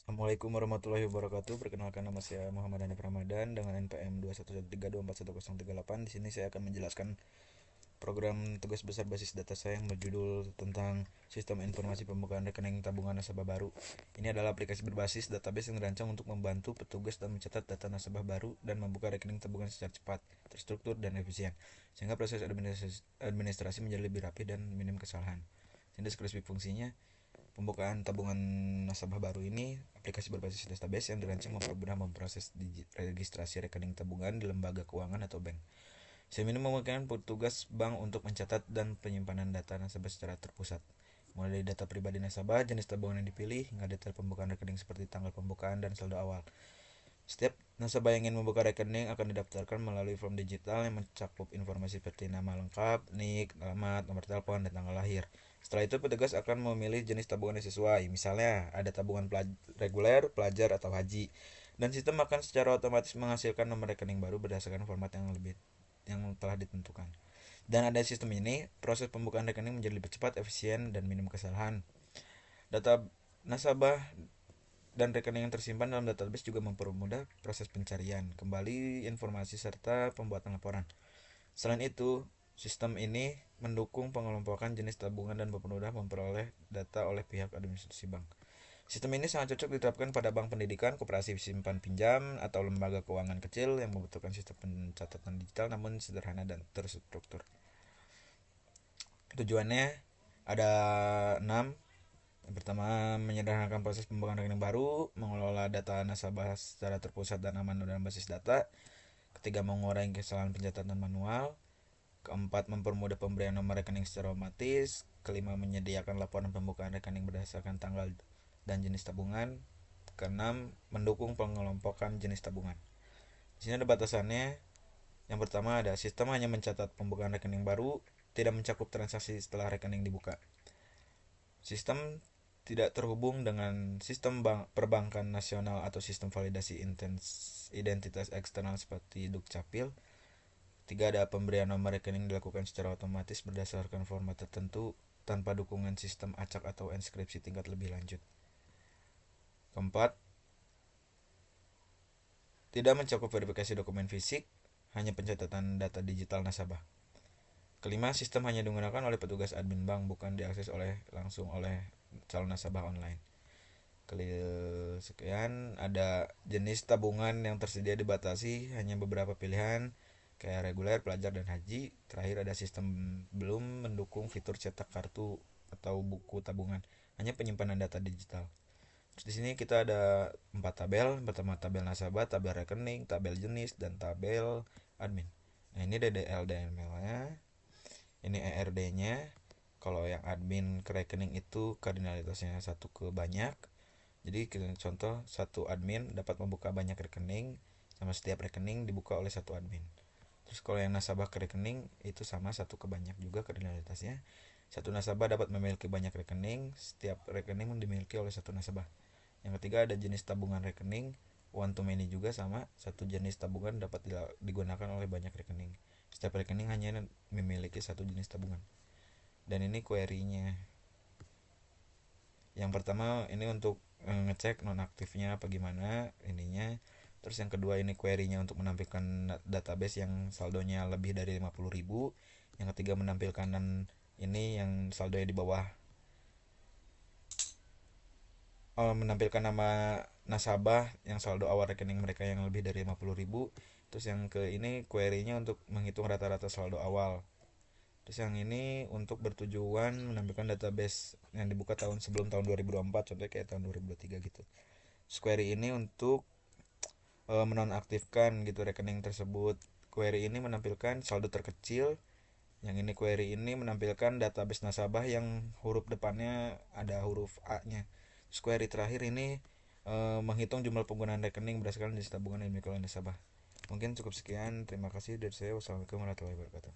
Assalamualaikum warahmatullahi wabarakatuh. Perkenalkan, nama saya Muhammad Hanif Ramadan dengan NPM 21132411038. Di sini saya akan menjelaskan program tugas besar basis data saya yang berjudul tentang sistem informasi pembukaan rekening tabungan nasabah baru. Ini adalah aplikasi berbasis database yang dirancang untuk membantu petugas dan mencatat data nasabah baru dan membuka rekening tabungan secara cepat, terstruktur, dan efisien, sehingga proses administrasi menjadi lebih rapi dan minim kesalahan. Ini deskripsi fungsinya. Pembukaan tabungan nasabah baru ini aplikasi berbasis database yang dirancang mempermudah memproses registrasi rekening tabungan di lembaga keuangan atau bank. Sistem ini memungkinkan petugas bank untuk mencatat dan penyimpanan data nasabah secara terpusat, mulai dari data pribadi nasabah, jenis tabungan yang dipilih, hingga detail pembukaan rekening seperti tanggal pembukaan dan saldo awal. Setiap nasabah yang ingin membuka rekening akan didaftarkan melalui form digital yang mencakup informasi seperti nama lengkap, NIK, alamat, nomor telepon, dan tanggal lahir. Setelah itu, petugas akan memilih jenis tabungan yang sesuai. Misalnya, ada tabungan reguler, pelajar, atau haji. Dan sistem akan secara otomatis menghasilkan nomor rekening baru berdasarkan format yang telah ditentukan. Dan ada sistem ini, proses pembukaan rekening menjadi lebih cepat, efisien, dan minim kesalahan. Data nasabah dan rekening yang tersimpan dalam database juga mempermudah proses pencarian kembali informasi serta pembuatan laporan. Selain itu, sistem ini mendukung pengelompokan jenis tabungan dan mempermudah memperoleh data oleh pihak administrasi bank. Sistem ini sangat cocok diterapkan pada bank pendidikan, koperasi simpan pinjam, atau lembaga keuangan kecil yang membutuhkan sistem pencatatan digital namun sederhana dan terstruktur. Tujuannya ada 6. Yang pertama, menyederhanakan proses pembukaan rekening baru, mengelola data nasabah secara terpusat dan aman dalam basis data. Ketiga, mengurangi kesalahan pencatatan manual. Keempat, mempermudah pemberian nomor rekening secara otomatis. Kelima, menyediakan laporan pembukaan rekening berdasarkan tanggal dan jenis tabungan. Keenam, mendukung pengelompokan jenis tabungan. Di sini ada batasannya. Yang pertama, ada sistem hanya mencatat pembukaan rekening baru, tidak mencakup transaksi setelah rekening dibuka. Sistem tidak terhubung dengan sistem perbankan nasional atau sistem validasi identitas eksternal seperti Dukcapil. Tiga, ada pemberian nomor rekening dilakukan secara otomatis berdasarkan format tertentu tanpa dukungan sistem acak atau enskripsi tingkat lebih lanjut. Keempat, tidak mencakup verifikasi dokumen fisik, hanya pencatatan data digital nasabah. Kelima, sistem hanya digunakan oleh petugas admin bank, bukan diakses langsung oleh calon nasabah online. Sekian, ada jenis tabungan yang tersedia dibatasi hanya beberapa pilihan kayak reguler, pelajar, dan haji. Terakhir, ada sistem belum mendukung fitur cetak kartu atau buku tabungan, hanya penyimpanan data digital. Terus di sini kita ada 4 tabel. Pertama, tabel nasabah, tabel rekening, tabel jenis, dan tabel admin. Nah, ini DDL DML-nya, ini ERD-nya. Kalau yang admin ke rekening itu kardinalitasnya satu ke banyak. Jadi kita contoh, satu admin dapat membuka banyak rekening, sama setiap rekening dibuka oleh satu admin. Terus kalau yang nasabah ke rekening itu sama satu ke banyak juga kardinalitasnya. Satu nasabah dapat memiliki banyak rekening, setiap rekening dimiliki oleh satu nasabah. Yang ketiga, ada jenis tabungan rekening, one to many juga sama, satu jenis tabungan dapat digunakan oleh banyak rekening. Setiap rekening hanya memiliki satu jenis tabungan. Dan ini query-nya. Yang pertama ini untuk ngecek nonaktifnya apa gimana ininya. Terus yang kedua ini query-nya untuk menampilkan database yang saldonya lebih dari 50.000. Yang ketiga menampilkan ini yang saldonya di bawah, menampilkan nama nasabah yang saldo awal rekening mereka yang lebih dari 50.000. Terus yang ke ini query-nya untuk menghitung rata-rata saldo awal. Terus yang ini untuk bertujuan menampilkan database yang dibuka sebelum tahun 2024, contohnya kayak tahun 2023 gitu. Terus query ini untuk menonaktifkan gitu rekening tersebut. Query ini menampilkan saldo terkecil. Yang ini query ini menampilkan database nasabah yang huruf depannya ada huruf A-nya. Terus query terakhir ini menghitung jumlah penggunaan rekening berdasarkan jenis tabungan yang dimiliki oleh nasabah. Mungkin cukup sekian. Terima kasih dari saya. Wassalamualaikum warahmatullahi wabarakatuh.